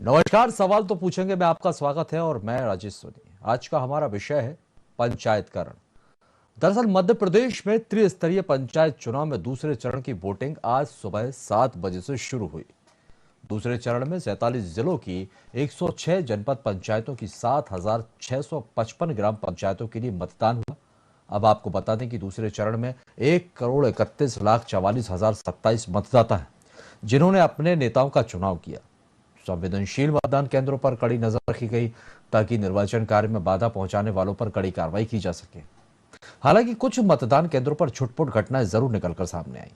नमस्कार। सवाल तो पूछेंगे मैं, आपका स्वागत है और मैं राजेश सोनी। आज का हमारा विषय है पंचायतकरण। दरअसल मध्य प्रदेश में त्रिस्तरीय पंचायत चुनाव में दूसरे चरण की वोटिंग आज सुबह 7 बजे से शुरू हुई। दूसरे चरण में 47 जिलों की 106 जनपद पंचायतों की 7,655 ग्राम पंचायतों के लिए मतदान हुआ। अब आपको बता दें कि दूसरे चरण में 1,31,44,027 मतदाता हैं जिन्होंने अपने नेताओं का चुनाव किया। संवेदनशील मतदान केंद्रों पर कड़ी नजर रखी गई ताकि निर्वाचन कार्य में बाधा पहुंचाने वालों पर कड़ी कार्रवाई की जा सके। हालांकि कुछ मतदान केंद्रों पर छुटपुट घटनाएं जरूर निकलकर सामने आई।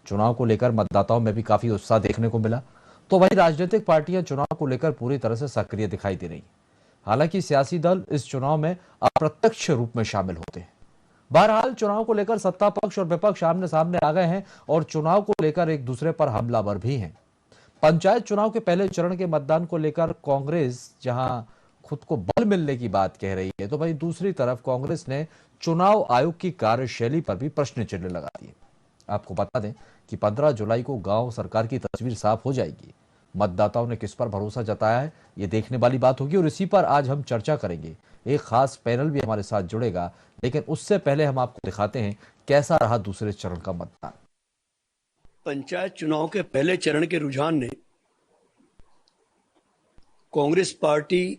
चुनाव को लेकर मतदाताओं में भी काफी उत्साह देखने को मिला। तो वही राजनीतिक पार्टियां चुनाव को लेकर पूरी तरह से सक्रिय दिखाई दे रही। हालांकि सियासी दल इस चुनाव में अप्रत्यक्ष रूप में शामिल होते हैं। बहरहाल चुनाव को लेकर सत्ता पक्ष और विपक्ष आमने सामने आ गए हैं और चुनाव को लेकर एक दूसरे पर हमलावर भी हैं। पंचायत चुनाव के पहले चरण के मतदान को लेकर कांग्रेस जहां खुद को बल मिलने की बात कह रही है, तो वहीं दूसरी तरफ कांग्रेस ने चुनाव आयोग की कार्यशैली पर भी प्रश्न चिन्ह लगा दिए। आपको बता दें कि 15 जुलाई को गांव सरकार की तस्वीर साफ हो जाएगी। मतदाताओं ने किस पर भरोसा जताया है, ये देखने वाली बात होगी और इसी पर आज हम चर्चा करेंगे। एक खास पैनल भी हमारे साथ जुड़ेगा, लेकिन उससे पहले हम आपको दिखाते हैं कैसा रहा दूसरे चरण का मतदान। पंचायत चुनाव के पहले चरण के रुझान ने कांग्रेस पार्टी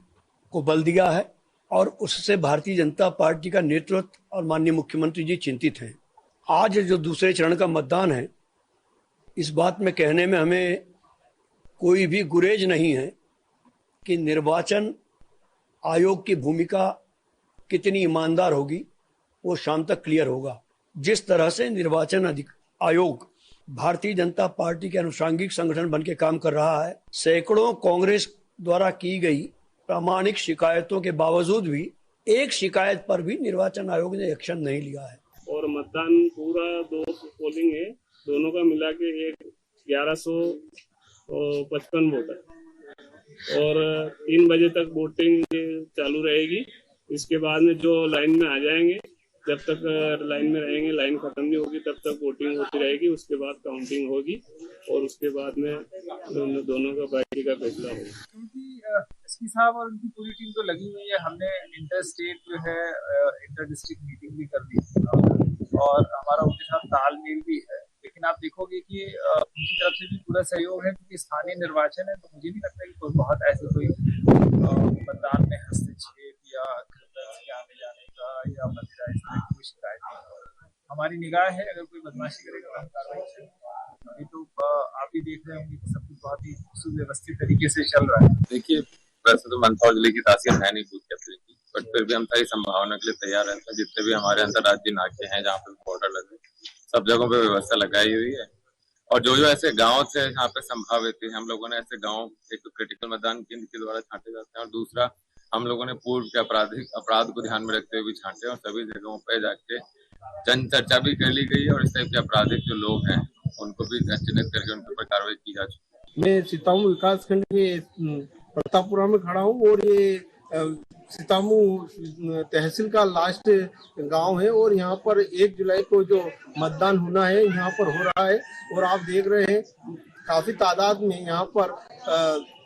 को बल दिया है और उससे भारतीय जनता पार्टी का नेतृत्व और माननीय मुख्यमंत्री जी चिंतित हैं। आज जो दूसरे चरण का मतदान है, इस बात में कहने में हमें कोई भी गुरेज नहीं है कि निर्वाचन आयोग की भूमिका कितनी ईमानदार होगी, वो शाम तक क्लियर होगा। जिस तरह से निर्वाचन आयोग भारतीय जनता पार्टी के अनुषांगिक संगठन बन के काम कर रहा है, सैकड़ों कांग्रेस द्वारा की गई प्रामाणिक शिकायतों के बावजूद भी एक शिकायत पर भी निर्वाचन आयोग ने एक्शन नहीं लिया है। और मतदान पूरा 2 पोलिंग है, दोनों का मिला के 1155 वोट है और 3 बजे तक वोटिंग चालू रहेगी। इसके बाद में जो लाइन में आ जाएंगे, जब तक लाइन में रहेंगे, लाइन खत्म नहीं होगी तब तक वोटिंग होती रहेगी। उसके बाद काउंटिंग होगी और उसके बाद में दोनों का पार्टी का फैसला होगा। क्योंकि एसपी साहब और उनकी पूरी टीम तो लगी हुई है। हमने इंटर स्टेट जो है इंटर डिस्ट्रिक्ट मीटिंग भी कर दी और हमारा उनके साथ तालमेल भी है। लेकिन आप देखोगे कि उनकी तरफ से भी पूरा सहयोग है क्योंकि स्थानीय निर्वाचन है। तो मुझे नहीं लगता कि कोई बहुत ऐसे कोई मतदान में हस्तक्षेप या आने जाने का या मदिरा इस तरह की कोई शिकायत नहीं। हमारी निगाह है, अगर कोई बदमाशी करेगा तो हम कार्रवाई करेंगे। अभी तो आप भी देख रहे होंगे कि सब कुछ बहुत ही सुव्यवस्थित तरीके से चल रहा है। देखिए, वैसे तो मंदसौर जिले की तासीर है नहीं बूथ कैप्चर की, बट फिर भी हम सारी संभावना के लिए तैयार रहते हैं। जितने भी हमारे अंतर्राज्यीय नाके हैं जहाँ पे बॉर्डर लगे, सब जगहों पे व्यवस्था लगाई हुई है। और जो ऐसे गाँव थे यहाँ पे संभावित थे, हम लोगों ने ऐसे गाँव एक तो क्रिटिकल मतदान केंद्र के द्वारा छांटे जाते हैं और दूसरा हम लोगों ने पूर्व के अपराध को ध्यान में रखते हुए भी छांटे और सभी जगहों पे जाके जन चर्चा भी कर ली गई और इस टाइप के आपराधिक जो लोग हैं उनको भी चिन्हित करके उनके ऊपर कार्रवाई की जा चुकी है। मैं सीतामू विकास खंड के प्रतापपुरा में खड़ा हूँ और ये सीतामू तहसील का लास्ट गांव है और यहाँ पर 1 जुलाई को जो मतदान होना है यहाँ पर हो रहा है। और आप देख रहे हैं काफी तादाद में यहाँ पर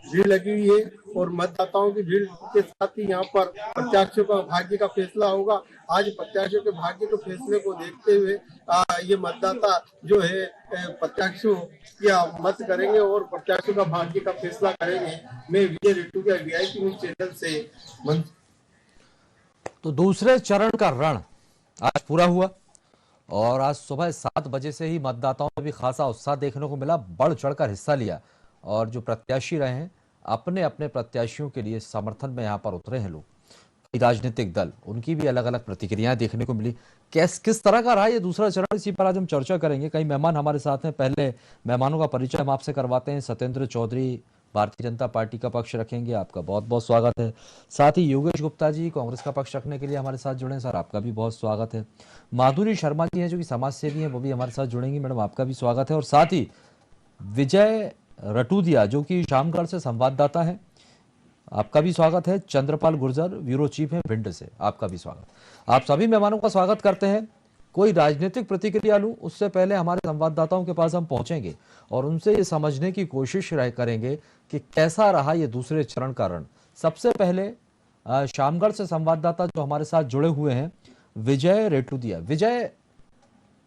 भीड़ लगी हुई है और मतदाताओं की भीड़ के साथ ही यहाँ पर प्रत्याशियों का भाग्य का फैसला होगा। आज प्रत्याशियों के भाग्य के फैसले को देखते हुए ये मतदाता जो है प्रत्याशियों या मत करेंगे और प्रत्याशियों का भाग्य का फैसला करेंगे। मैं विजय रेटू के वीआईपी न्यूज चैनल से। तो दूसरे चरण का रण आज पूरा हुआ और आज सुबह 7 बजे से ही मतदाताओं में भी खासा उत्साह देखने को मिला। बढ़ चढ़कर हिस्सा लिया और जो प्रत्याशी रहे हैं अपने अपने प्रत्याशियों के लिए समर्थन में यहाँ पर उतरे हैं लोग। राजनीतिक दल, उनकी भी अलग अलग प्रतिक्रियाएं देखने को मिली। किस तरह का रहा ये दूसरा चरण, इसी पर आज हम चर्चा करेंगे। कई मेहमान हमारे साथ हैं। पहले मेहमानों का परिचय हम आपसे करवाते हैं। सत्येंद्र चौधरी भारतीय जनता पार्टी का पक्ष रखेंगे, आपका बहुत बहुत स्वागत है। साथ ही योगेश गुप्ता जी कांग्रेस का पक्ष रखने के लिए हमारे साथ जुड़े हैं, सर आपका भी बहुत स्वागत है। माधुरी शर्मा जी हैं जो कि समाज सेवी हैं, वो भी हमारे साथ जुड़ेंगी, मैडम आपका भी स्वागत है। और साथ ही विजय रटूदिया जो कि शामगढ़ से संवाददाता है, आपका भी स्वागत है। चंद्रपाल गुर्जर ब्यूरो चीफ है भिंड से, आपका भी स्वागत। आप सभी मेहमानों का स्वागत करते हैं। कोई राजनीतिक प्रतिक्रिया लूं उससे पहले हमारे संवाददाताओं के पास हम पहुंचेंगे और उनसे ये समझने की कोशिश करेंगे कि कैसा रहा ये दूसरे चरण का रण। सबसे पहले शामगढ़ से संवाददाता जो हमारे साथ जुड़े हुए हैं विजय रेटुदिया। विजय,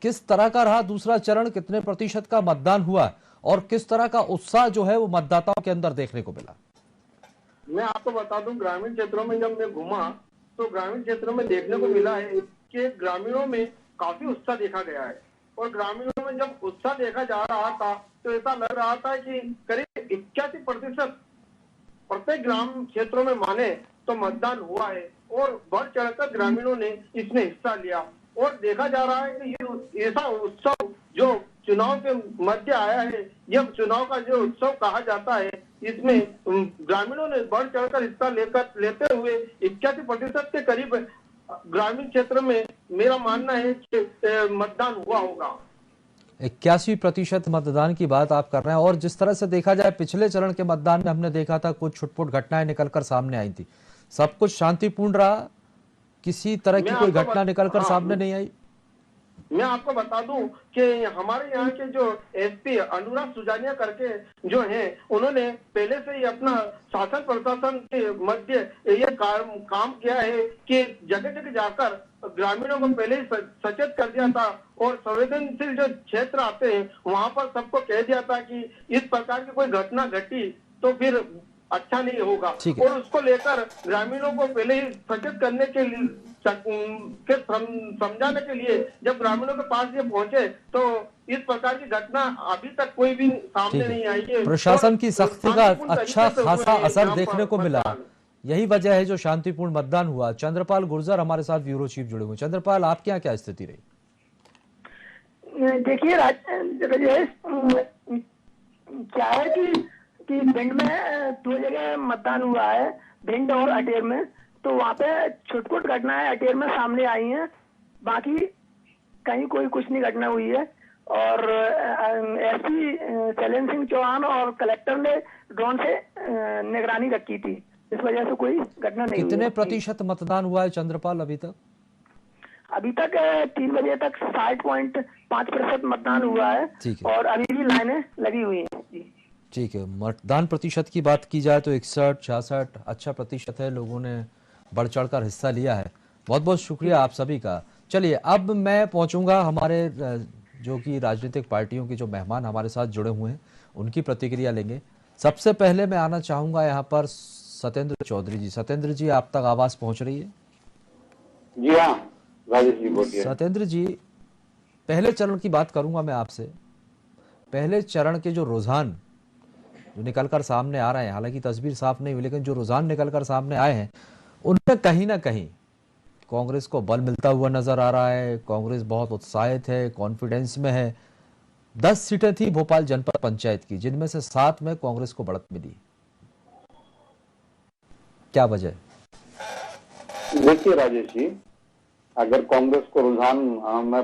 किस तरह का रहा दूसरा चरण, कितने प्रतिशत का मतदान हुआ और किस तरह का उत्साह जो है वो मतदाताओं के अंदर देखने को मिला? मैं आपको बता दूं, ग्रामीण क्षेत्रों में जब मैं घूमा तो ग्रामीण क्षेत्रों में देखने को मिला है कि ग्रामीणों में काफी उत्साह देखा गया है। और ग्रामीणों में जब उत्साह देखा जा रहा था तो ऐसा लग रहा था कि करीब 81% प्रत्येक ग्राम क्षेत्रों में माने तो मतदान हुआ है और बढ़ चढ़कर ग्रामीणों ने इसमें हिस्सा लिया। और देखा जा रहा है कि ये ऐसा उत्सव जो चुनाव के मध्य आया है, यह चुनाव का जो उत्सव कहा जाता है, इसमें ग्रामीणों ने बढ़ चढ़कर हिस्सा लेते हुए 81% के करीब ग्रामीण क्षेत्र में मेरा मानना है कि मतदान हुआ होगा। 81% मतदान की बात आप कर रहे हैं और जिस तरह से देखा जाए पिछले चरण के मतदान में हमने देखा था कुछ छुटपुट घटनाएं निकलकर सामने आई थी, सब कुछ शांतिपूर्ण रहा, किसी तरह की कोई घटना निकलकर सामने नहीं आई। मैं आपको बता दूं कि हमारे यहाँ के जो एसपी अनुराग सुजानिया करके जो हैं, उन्होंने पहले से ही अपना शासन प्रशासन के मध्य ये काम किया है कि जगह जगह जाकर ग्रामीणों को पहले ही सचेत कर दिया था और संवेदनशील जो क्षेत्र आते हैं वहां पर सबको कह दिया था कि इस प्रकार की कोई घटना घटी तो फिर अच्छा नहीं होगा। और उसको लेकर ग्रामीणों को पहले ही सचेत करने के लिए समझाने के लिए जब ग्रामीणों के पास ये पहुंचे तो इस प्रकार की घटना अभी तक कोई भी सामने नहीं आई है। प्रशासन की सख्ती का अच्छा खासा असर देखने को मिला, यही वजह है जो शांतिपूर्ण मतदान हुआ। चंद्रपाल गुर्जर हमारे साथ ब्यूरो चीफ जुड़े हुए। चंद्रपाल, आपके यहाँ क्या स्थिति रही? देखिए राजेश, क्या है कि भिंड में 2 जगह मतदान हुआ है, भिंड और अटेर में। तो वहाँ पे छुटपुट घटनाएं अटेर में सामने आई हैं, बाकी कहीं कोई कुछ नहीं घटना हुई है। और एसपी शैलेंद्र सिंह चौहान और कलेक्टर ने ड्रोन से निगरानी रखी थी, इस वजह से कोई घटना नहीं। कितने प्रतिशत मतदान हुआ है चंद्रपाल अभी तक? अभी तक 3 बजे तक 60.5% मतदान हुआ है और अभी भी लाइनें लगी हुई हैं। जी ठीक है, मतदान प्रतिशत की बात की जाए तो 61-66 अच्छा प्रतिशत है, लोगों ने बढ़ चढ़कर हिस्सा लिया है। बहुत बहुत शुक्रिया आप सभी का। चलिए अब मैं पहुंचूंगा हमारे जो कि राजनीतिक पार्टियों के जो मेहमान हमारे साथ जुड़े हुए हैं उनकी प्रतिक्रिया लेंगे। सबसे पहले मैं आना चाहूंगा यहाँ पर सत्येंद्र चौधरी जी। सत्येंद्र जी, आप तक आवाज पहुंच रही है? जी हाँ राजेश जी बोलिए। सत्येंद्र जी, पहले चरण की बात करूंगा मैं आपसे। पहले चरण के जो रुझान जो निकलकर सामने आ रहे हैं, हालांकि तस्वीर साफ नहीं हुई, लेकिन जो रुझान निकलकर सामने आए हैं उनमें कहीं ना कहीं कांग्रेस को बल मिलता हुआ नजर आ रहा है। कांग्रेस बहुत उत्साहित है, कॉन्फिडेंस में है। 10 सीटें थी भोपाल जनपद पंचायत की, जिनमें से 7 में कांग्रेस को बढ़त मिली। क्या वजह? देखिए राजेश जी, अगर कांग्रेस को रुझान में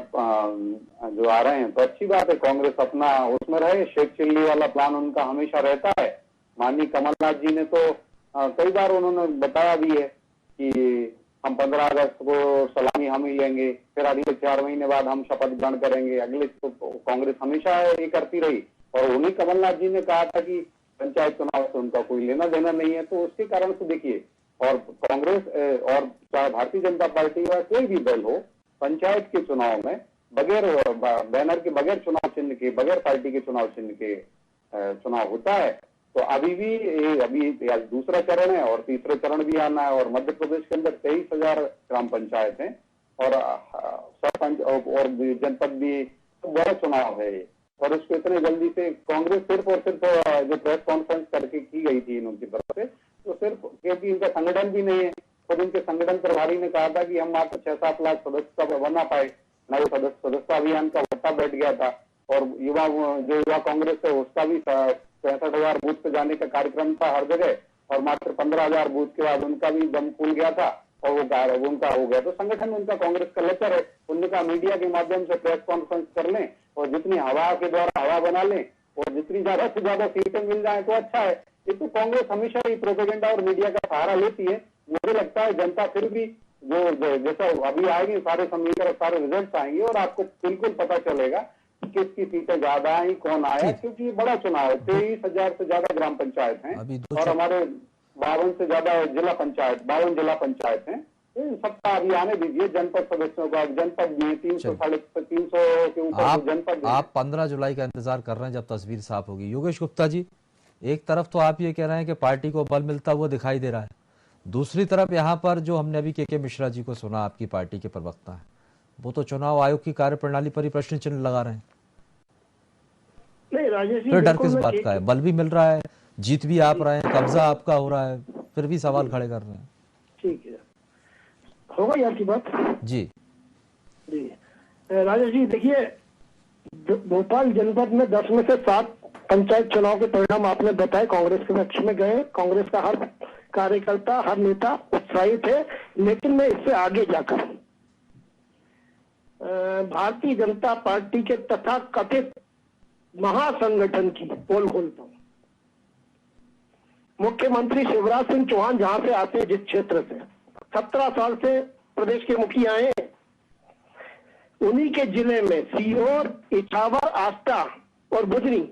जो आ रहे हैं तो अच्छी बात है, कांग्रेस अपना उसमें रहे। शेख चिल्ली वाला प्लान उनका हमेशा रहता है। माननीय कमलनाथ जी ने तो कई बार उन्होंने बताया भी है कि हम 15 अगस्त को सलामी हम ही लेंगे, फिर अगले 4 महीने बाद हम शपथ ग्रहण करेंगे। अगले तो कांग्रेस हमेशा ये करती रही और उन्हीं कमलनाथ जी ने कहा था कि पंचायत चुनाव से उनका कोई लेना देना नहीं है। तो उसके कारण से देखिए, और कांग्रेस और चाहे भारतीय जनता पार्टी या कोई भी दल हो, पंचायत के चुनाव में बगैर बैनर के, बगैर चुनाव चिन्ह के, बगैर पार्टी के चुनाव चिन्ह के चुनाव होता है। तो अभी दूसरा चरण है और तीसरा चरण भी आना है। और मध्य प्रदेश के अंदर 23,000 ग्राम पंचायत हैं और सरपंच और जनपद भी बड़ा चुनाव है। और उसको इतने जल्दी से कांग्रेस सिर्फ और सिर्फ जो प्रेस कॉन्फ्रेंस करके की गई थी इनकी तरफ से, तो सिर्फ क्योंकि इनका संगठन भी नहीं है। खुद इनके संगठन प्रभारी ने कहा था कि हम मात्र 6-7 लाख सदस्यता बना पाए, न वो सदस्यता अभियान का भत्ता बैठ गया था। और युवा कांग्रेस है उसका भी 65,000 बूथ पे जाने का कार्यक्रम था हर जगह, और मात्र 15,000 बूथ के बाद उनका भी दम फूल गया था और वो उनका हो गया। तो संगठन उनका कांग्रेस का लेकर है, उनका मीडिया के माध्यम से प्रेस कॉन्फ्रेंस कर लें और जितनी हवा के द्वारा हवा बना लें और जितनी ज्यादा से ज्यादा सीटें मिल जाए तो अच्छा है। ये तो कांग्रेस हमेशा ही प्रोपेगेंडा और मीडिया का सहारा लेती है। मुझे लगता है जनता फिर भी जैसा अभी आएगी, सारे समीकरण, सारे रिजल्ट आएंगे और आपको बिल्कुल पता चलेगा कि किसकी सीटें ज्यादा आई, कौन आया, क्योंकि ये बड़ा चुनाव है। 23,000 से ज्यादा ग्राम पंचायत हैं और हमारे 52 से ज्यादा जिला पंचायत, 52 जिला पंचायत हैं। सबका अभी आने दीजिए जनपद सदस्यों का। जनपद भी 300 350 के ऊपर जनपद। आप 15 जुलाई का इंतजार कर रहे हैं जब तस्वीर साफ होगी। योगेश गुप्ता जी, एक तरफ तो आप ये कह रहे हैं कि पार्टी को बल मिलता हुआ दिखाई दे रहा है, दूसरी तरफ यहाँ पर जो हमने अभी के मिश्रा जी को सुना, आपकी पार्टी के प्रवक्ता है, वो तो चुनाव आयोग की कार्यप्रणाली पर ही प्रश्न चिन्ह लगा रहे हैं। नहीं राजेश जी, फिर डर किस बात का है? बल भी मिल रहा है, जीत भी आप रहे हैं, कब्जा आपका हो रहा है, फिर भी सवाल खड़े कर रहे हैं। ठीक है, होगा यार की बात जी जी। राजेश जी देखिए, भोपाल जनपद में 10 में से 7 पंचायत चुनाव के परिणाम आपने बताए कांग्रेस के पक्ष में गए। कांग्रेस का हर कार्यकर्ता, हर नेता उत्साहित है, लेकिन मैं इससे आगे जाकर भारतीय जनता पार्टी के तथा कथित महासंगठन की पोल खोलता हूं। मुख्यमंत्री शिवराज सिंह चौहान जहां से आते हैं, जिस क्षेत्र से 17 साल से प्रदेश के मुखिया हैं, उन्हीं के जिले में सीहोर, इछावर, आष्टा और बुधनी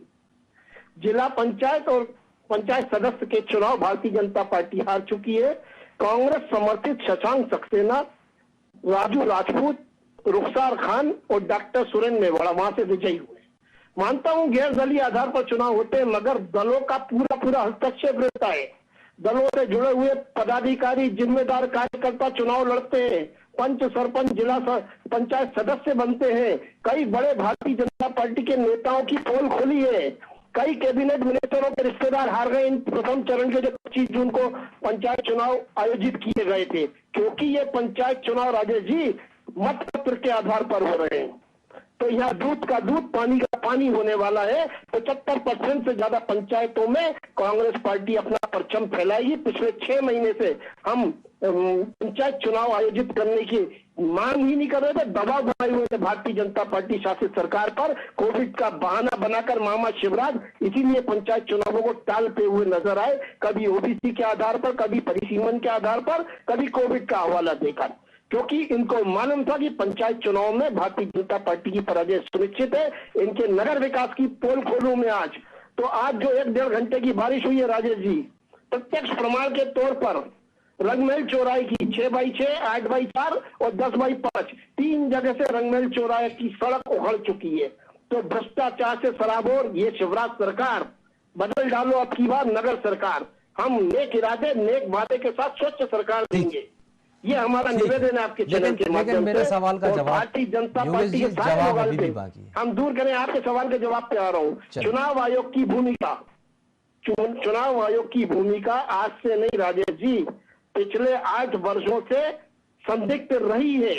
जिला पंचायत और पंचायत सदस्य के चुनाव भारतीय जनता पार्टी हार चुकी है। कांग्रेस समर्थित शशांक सक्सेना, राजू राजपूत, रुखसार खान और डॉक्टर सुरेंद्र मेवाड़ा वहां से विजयी हुए। मानता हूं गैर दलीय आधार पर चुनाव होते हैं, मगर दलों का पूरा हस्तक्षेप रहता है। दलों से जुड़े हुए पदाधिकारी, जिम्मेदार कार्यकर्ता चुनाव लड़ते हैं, पंच, सरपंच, जिला पंचायत सदस्य बनते हैं। कई बड़े भारतीय जनता पार्टी के नेताओं की पोल खुली है। कई कैबिनेट मिनिस्टरों के रिश्तेदार हार गए इन प्रथम चरण के जो 25 जून को पंचायत चुनाव आयोजित किए गए थे, क्योंकि ये पंचायत चुनाव राजेश जी मतपत्र के आधार पर हो रहे हैं। तो यहाँ दूध का दूध, पानी का पानी होने वाला है। 75% से ज्यादा पंचायतों में कांग्रेस पार्टी अपना परचम फैलाएगी। पिछले 6 महीने से हम पंचायत चुनाव आयोजित करने की मांग ही नहीं कर रहे थे, दबाव बनाए हुए थे भारतीय जनता पार्टी शासित सरकार पर। कोविड का बहाना बनाकर मामा शिवराज इसीलिए पंचायत चुनावों को टालते हुए नजर आए, कभी ओबीसी के आधार पर, कभी परिसीमन के आधार पर, कभी कोविड का हवाला देकर, क्योंकि इनको मालूम था कि पंचायत चुनाव में भारतीय जनता पार्टी की पराजय सुनिश्चित है। इनके नगर विकास की पोल खोलूं मैं आज, तो आज जो 1-1.5 घंटे की बारिश हुई है राजेश जी, प्रत्यक्ष प्रमाण के तौर पर रंगमहल चौराहे की 6x6, 8x4 और 10x5 3 जगह से रंगमहल चौराहे की सड़क उखड़ चुकी है। तो भ्रष्टाचार से सराबोर ये शिवराज सरकार, बदल डालो अब की बार नगर सरकार। हम नेक इरादे, नेक वादे के साथ स्वच्छ सरकार देंगे, ये हमारा निवेदन है आपके चैनल के माध्यम से। मेरे सवाल का जवाब भारतीय जनता पार्टी के सारे सवाल पे हम दूर करें, आपके सवाल के जवाब पे आ रहा हूँ। चुनाव आयोग की भूमिका, चुनाव आयोग की भूमिका आज से नहीं राजेश जी, पिछले 8 वर्षों से संदिग्ध रही है।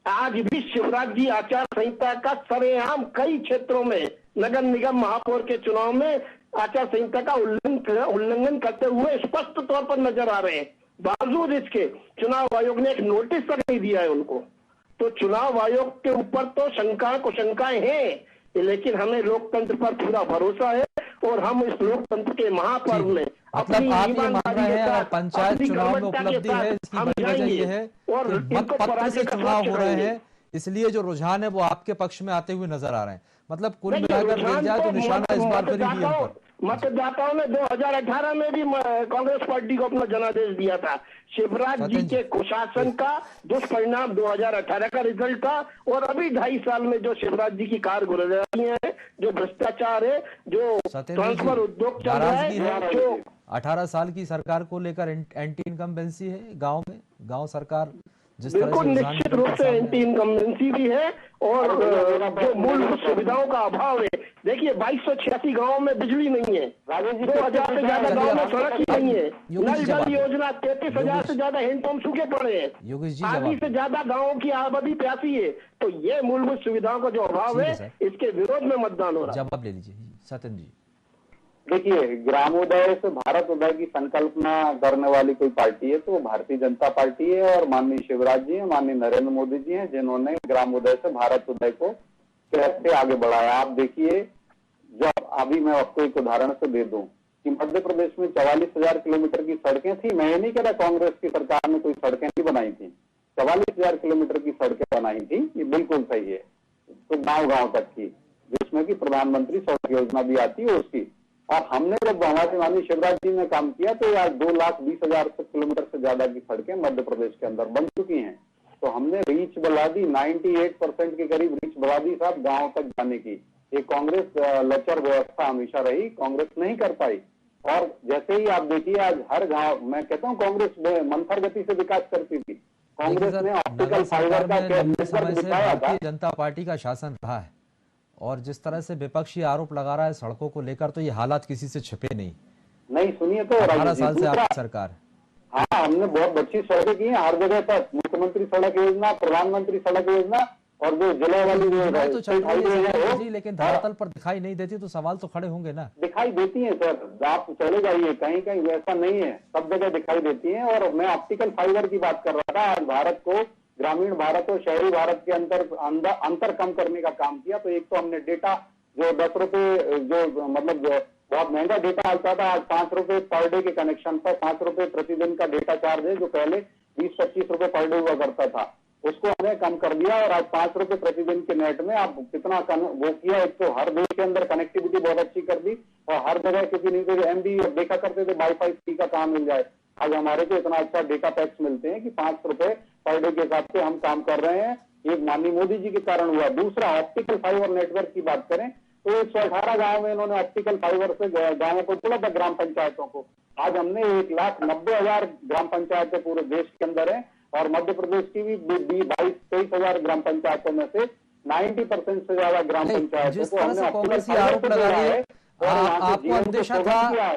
आज भी शिवराज जी आचार संहिता का सरेआम कई क्षेत्रों में नगर निगम, महापौर के चुनाव में आचार संहिता का उल्लंघन करते हुए स्पष्ट तौर पर नजर आ रहे हैं। बावजूद इसके चुनाव आयोग ने एक नोटिस तक नहीं दिया है उनको। तो चुनाव आयोग के ऊपर तो शंकाएं हैं, लेकिन हमें लोकतंत्र पर पूरा भरोसा है और हम इस लोकतंत्र के महापर्व में मतलब आप ये मान रहे हैं पंचायत चुनाव में उपलब्धि है, इसकी बड़ी वजह ये है कि मतपत्र से चुनाव हो रहे हैं, इसलिए जो रुझान है वो आपके पक्ष में आते हुए नजर आ रहे हैं। मतलब कुल मिलाकर देखा जाए तो निशाना इस बार पर ईवीएम पर। मतदाताओं ने 2018 में भी कांग्रेस पार्टी को अपना जनादेश दिया था। शिवराज जी के कुशासन का दुष्परिणाम 2018 का रिजल्ट था, और अभी 2.5 साल में जो शिवराज जी की कारगुजारी है, जो भ्रष्टाचार है, जो ट्रांसफर उद्योग चल रहा है, जो 18 साल की सरकार को लेकर एंटी इनकम्बेंसी है गाँव में, गाँव सरकार बिल्कुल निश्चित रूप से एंटी इनकम्बेंसी भी है, और जो मूलभूत सुविधाओं का अभाव है। देखिए 2286 गाँव में बिजली नहीं है, 2000 से ज्यादा गाँव में सड़क ही नहीं है, नल जल योजना 33,000 से ज्यादा हैंडपंप सूखे पड़े हैं, आधी से ज्यादा गाँवों की आबादी प्यासी है। तो ये मूलभूत सुविधाओं का जो अभाव है, इसके विरोध में मतदान हो रहा है। जवाब ले लीजिए सत्येंद्र जी। देखिए, ग्रामोदय से भारत उदय की संकल्पना करने वाली कोई पार्टी है तो वो भारतीय जनता पार्टी है, और माननीय शिवराज जी हैं, माननीय नरेंद्र मोदी जी हैं, जिन्होंने ग्रामोदय से भारत उदय को कैसे आगे बढ़ाया। आप देखिए, जब अभी मैं आपको एक उदाहरण से दे दूं, कि मध्य प्रदेश में 44,000 किलोमीटर की सड़कें थी। मैं ये नहीं कह रहा कांग्रेस की सरकार ने कोई सड़कें नहीं बनाई थी, 44,000 किलोमीटर की सड़कें बनाई थी, ये बिल्कुल सही है, तो गांव-गांव तक की, जिसमें कि प्रधानमंत्री सड़क योजना भी आती है उसकी। और हमने जब हमारे माननीय शिवराज जी ने काम किया तो आज 2,20,000 किलोमीटर से ज्यादा की सड़कें मध्य प्रदेश के अंदर बन चुकी हैं। तो हमने रीच बढ़ा दी, 98% के करीब रीच बढ़ा दी साहब गांव तक जाने की। ये कांग्रेस लचर व्यवस्था हमेशा रही, कांग्रेस नहीं कर पाई। और जैसे ही आप देखिए आज हर गांव, मैं कहता हूँ कांग्रेस मंथर गति से विकास करती थी। कांग्रेस ने ऑप्टिकल फाइबर का नेटवर्क दिखाया था। भारतीय जनता पार्टी का शासन रहा है और जिस तरह से विपक्षी आरोप लगा रहा है सड़कों को लेकर, तो ये हालात किसी से छिपे नहीं। सुनिए तो 18 साल से आपकी सरकार। हाँ, हमने बहुत अच्छी सड़कें की हैं हर जगह पर, मुख्यमंत्री सड़क योजना, प्रधानमंत्री सड़क योजना, और जो जिले वाली तो चल रही है, लेकिन धरातल पर दिखाई नहीं देती, तो सवाल तो खड़े होंगे ना। दिखाई देती है सर, आप चले जाइए, कहीं कहीं वैसा नहीं है, सब जगह दिखाई देती है। और मैं ऑप्टिकल फाइबर की बात कर रहा था। आज भारत को, ग्रामीण भारत और शहरी भारत के अंतर कम करने का काम किया। तो एक तो हमने डेटा जो 10 रुपए, जो मतलब बहुत महंगा डेटा आता था, आज 5 रुपए पर डे के कनेक्शन पर 5 रुपए प्रतिदिन का डेटा चार्ज है, जो पहले 20-25 रुपए पर डे हुआ करता था, उसको हमने कम कर दिया। और आज 5 रुपए प्रतिदिन के नेट में आप कितना वो किया। एक तो हर देश के अंदर कनेक्टिविटी बहुत अच्छी कर दी, और हर जगह किसी नहीं तो MB देखा करते थे वाईफाई फ्री का काम मिल जाए, आज हमारे को इतना अच्छा डेटा पैक्स मिलते हैं कि 5 रुपए पर डे के हिसाब से हम काम कर रहे हैं। एक माननीय मोदी जी के कारण हुआ। दूसरा, ऑप्टिकल फाइबर नेटवर्क की बात करें तो 118 गांव में इन्होंने ऑप्टिकल फाइबर से गांवों को जोड़ा था, ग्राम पंचायतों को। आज हमने 1,90,000 ग्राम पंचायतें पूरे देश के अंदर है, और मध्य प्रदेश की भी 22-23,000 ग्राम पंचायतों में से 90% से ज्यादा ग्राम पंचायतों को हमने ऑप्टिकल फाइबर से जोड़ा है।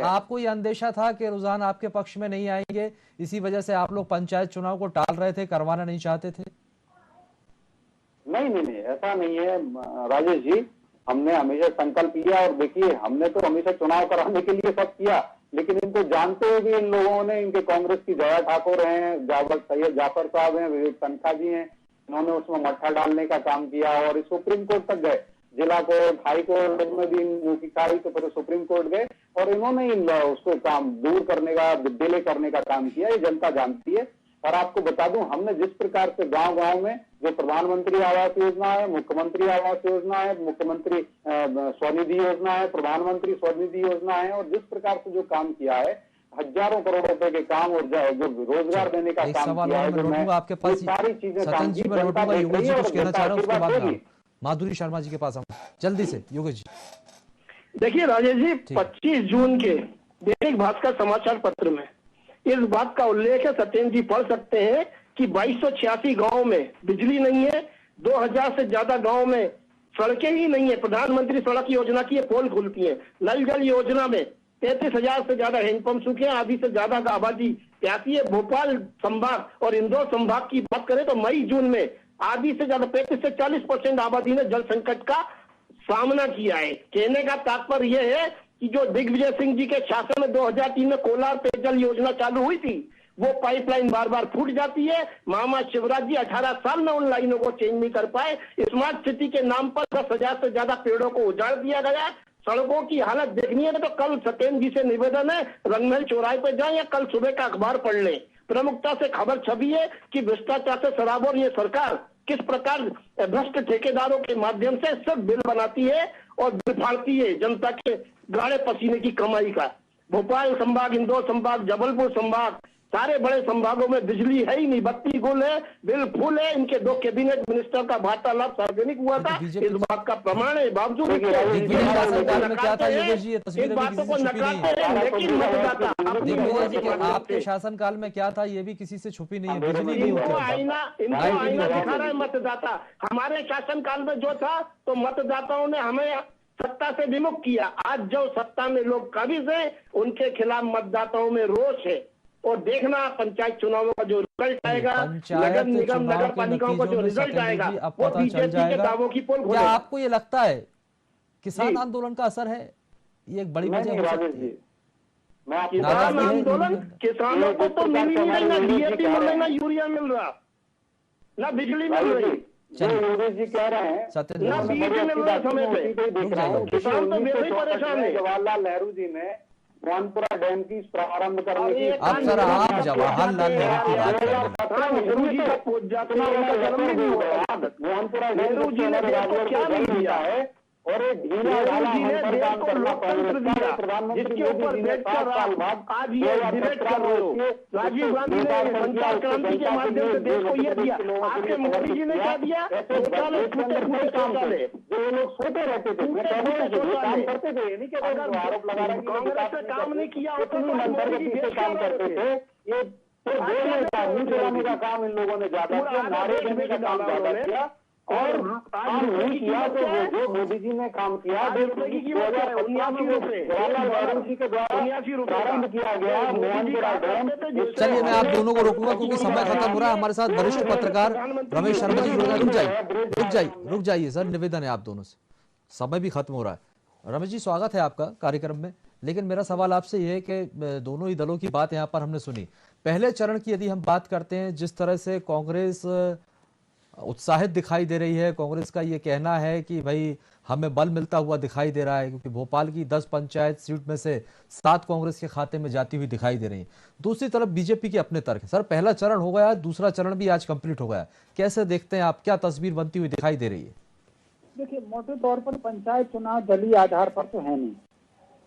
आपको ये अंदेशा था कि रुझान आपके पक्ष में नहीं आएंगे, इसी वजह से आप लोग पंचायत चुनाव को टाल रहे थे, करवाना नहीं चाहते थे? नहीं, ऐसा नहीं है राजेश जी, हमने हमेशा संकल्प लिया। और देखिए, हमने तो हमेशा चुनाव कराने के लिए सब किया, लेकिन इनको जानते हुए भी इन लोगों ने, इनके कांग्रेस की जया ठाकुर हैं, सैयद जाफर साहब हैं, विवेक तनखा जी हैं, इन्होंने उसमें मट्ठा डालने का काम किया और सुप्रीम कोर्ट तक गए। जिला कोर्ट, हाई कोर्ट में भी मुखी खाई, तो फिर सुप्रीम कोर्ट गए, और इन्होंने उसको काम दूर करने का, डिले करने का काम किया। ये जनता जानती है। और आपको बता दूं, हमने जिस प्रकार से गांव-गांव में जो प्रधानमंत्री आवास योजना है, मुख्यमंत्री आवास योजना है, मुख्यमंत्री स्वनिधि योजना है, प्रधानमंत्री स्वनिधि योजना है, और जिस प्रकार से जो काम किया है, हजारों करोड़ रुपए के काम और जो रोजगार देने का काम किया है, जो मैं आपके पास सारी चीजें सतन जी में लौटूंगा। योगेश जी कुछ कहना चाह रहा हूं, उसके बाद माधुरी शर्मा जी के पास आऊं जल्दी से। योगेश जी, देखिए राजेश जी, 25 जून के दैनिक भास्कर समाचार पत्र में इस बात का उल्लेख है, सत्येंद्र जी पढ़ सकते हैं, कि 2286 गांव में बिजली नहीं है, 2000 से ज्यादा गांव में सड़कें ही नहीं है। प्रधानमंत्री सड़क योजना की पोल खुलती है। नल जल योजना में 33,000 से ज्यादा हैंडपंप सूखे हैं, आधी से ज्यादा आबादी प्यासी है। भोपाल संभाग और इंदौर संभाग की बात करें तो मई जून में आधी से ज्यादा 35 से 40% आबादी ने जल संकट का सामना किया है। कहने का तात्पर्य यह है कि जो दिग्विजय सिंह जी के शासन में 2003 में कोलार पेयजल योजना चालू हुई थी, वो पाइपलाइन बार बार फूट जाती है। मामा शिवराज जी 18 साल में उन लाइनों को चेंज नहीं कर पाए। स्मार्ट सिटी के नाम पर 10,000 से ज्यादा पेड़ों को उजाड़ दिया गया। सड़कों की हालत देखनी है तो कल सत्येंद्र जी से निवेदन है, रंगमहल चौराहे पे जाएं या कल सुबह का अखबार पढ़ लें। प्रमुखता से खबर छपी है कि भ्रष्टाचार से सराबोर ये सरकार किस प्रकार भ्रष्ट ठेकेदारों के माध्यम से सिर्फ बिल बनाती है और बिल फाड़ती है जनता के गाढ़े पसीने की कमाई का। भोपाल संभाग, इंदौर संभाग, जबलपुर संभाग, सारे बड़े संभागों में बिजली है ही नहीं, बत्ती गुल है, बिल फुल है। इनके 2 कैबिनेट मिनिस्टर का वार्तालाप सार्वजनिक हुआ था, इस बात का प्रमाण है। बावजूद आपके शासनकाल में क्या था, ये भी किसी से छुपी नहीं है। बिजली नहीं होती, आईना दिखा रहा है मतदाता। हमारे शासनकाल में जो था तो मतदाताओं ने हमें सत्ता से विमुख किया। आज जो सत्ता में लोग काबिज हैं, उनके खिलाफ मतदाताओं में रोष है। और देखना पंचायत चुनावों का जो रिजल्ट आएगा, नगर निगम, नगर पालिकाओं का जो रिजल्ट आएगा, वो बीजेपी के दावों की पोल खोलेगा। क्या आपको ये लगता है किसान आंदोलन का असर है? ये एक बड़ी वजह हो सकती है। किसान आंदोलन, किसानों को तो मिल ही नहीं, ना DAP मिल रहा, ना यूरिया मिल रहा, ना बिजली मिल रही, योगेश जी कह रहे हैं, ना बीज मिल रहा समय पे। किसान तो वैसे ही परेशान है। जवाहरलाल नेहरू जी ने मोहनपुरा डैम की प्रारंभ करने की। अब सर आप जवाहरलाल नेहरू की बात कर रहे हैं। मोहनपुरा नेहरू जी ने क्या नहीं दिया है और एक ढीला ढाला पर काम करना पड़ेगा। प्रधानमंत्री मोदी जी ने 7 साल बाद आज ये डिबेट कर रहे हो। राजीव गांधी ने संचार क्रांति के माध्यम से देश को ये दिया, आपके मोदी जी ने क्या दिया? जो लोग सोते रहते थे काम करते थे, नहीं कहते आरोप लगा रहे कांग्रेस ने काम नहीं किया होता तो मोदी जी काम करते थे। ये बोलने का काम इन लोगों ने ज्यादा किया, नारे देने का काम ज्यादा किया और काम नहीं किया। तो जो मोदी जी ने काम किया 2019 के द्वारा प्रारंभ किया गया मोहनपुरा डैम। चलिए मैं आप दोनों को रोकूंगा क्योंकि समय खत्म हो रहा है। हमारे साथ वरिष्ठ पत्रकार रमेश शर्मा जी जुड़ गए। रुक जाइए सर, निवेदन है आप दोनों से, समय भी खत्म हो रहा है। रमेश जी स्वागत है आपका कार्यक्रम में, लेकिन मेरा सवाल आपसे यह है कि दोनों ही दलों की बात यहाँ पर हमने सुनी। पहले चरण की यदि हम बात करते हैं, जिस तरह से कांग्रेस उत्साहित दिखाई दे रही है, कांग्रेस का ये कहना है कि भाई हमें बल मिलता हुआ दिखाई दे रहा है क्योंकि भोपाल की 10 पंचायत सीट में से 7 कांग्रेस के खाते में जाती हुई दिखाई दे रही है। दूसरी तरफ बीजेपी के अपने तर्क। सर पहला चरण हो गया, दूसरा चरण भी आज कंप्लीट हो गया, कैसे देखते हैं आप, क्या तस्वीर बनती हुई दिखाई दे रही है? देखिए, मोटे तौर पर पंचायत चुनाव दलीय आधार पर तो है नहीं,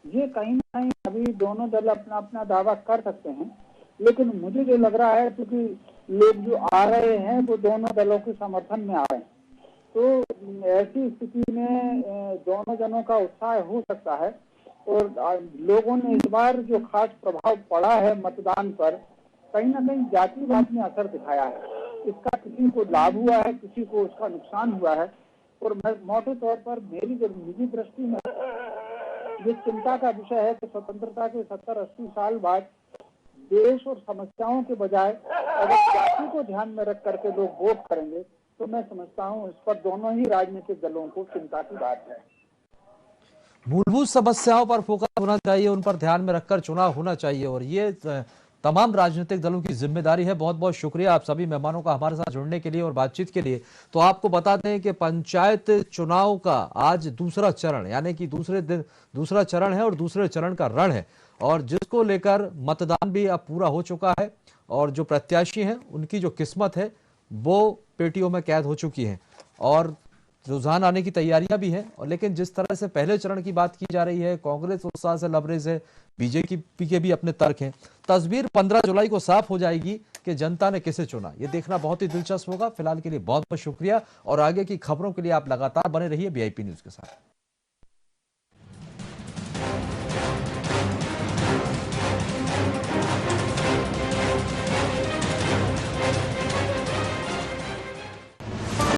ये कहीं ना कहीं अभी दोनों दल अपना अपना दावा कर सकते हैं, लेकिन मुझे जो लग रहा है क्योंकि लोग जो आ रहे हैं वो दोनों दलों के समर्थन में आ रहे हैं, तो ऐसी स्थिति में दोनों जनों का उत्साह हो सकता है। और लोगों ने इस बार जो खास प्रभाव पड़ा है मतदान पर, कहीं ना कहीं जातिवाद में असर दिखाया है। इसका किसी को लाभ हुआ है, किसी को उसका नुकसान हुआ है। और मोटे तौर पर मेरी जो निजी दृष्टि में ये चिंता का विषय है कि स्वतंत्रता के 70-80 साल बाद देश और समस्याओं के बजाय अगर जाति को ध्यान में रख करके लोग वोट करेंगे तो मैं समझता हूं इस पर दोनों ही राजनीतिक दलों को चिंता की बात है। मूलभूत समस्याओं पर फोकस होना चाहिए, उन पर ध्यान में रखकर चुनाव होना चाहिए और ये तमाम राजनीतिक दलों की जिम्मेदारी है। बहुत बहुत शुक्रिया आप सभी मेहमानों का हमारे साथ जुड़ने के लिए और बातचीत के लिए। तो आपको बता दें कि पंचायत चुनाव का आज दूसरा चरण, यानी कि दूसरे दिन दूसरा चरण है और दूसरे चरण का रण है, और जिसको लेकर मतदान भी अब पूरा हो चुका है और जो प्रत्याशी हैं उनकी जो किस्मत है वो पेटियों में कैद हो चुकी है और रुझान आने की तैयारियां भी हैं। और लेकिन जिस तरह से पहले चरण की बात की जा रही है, कांग्रेस उत्साह से लबरेज है, बीजेपी के भी अपने तर्क हैं। तस्वीर 15 जुलाई को साफ हो जाएगी कि जनता ने किसे चुना, ये देखना बहुत ही दिलचस्प होगा। फिलहाल के लिए बहुत बहुत शुक्रिया और आगे की खबरों के लिए आप लगातार बने रहिए VIP न्यूज के साथ।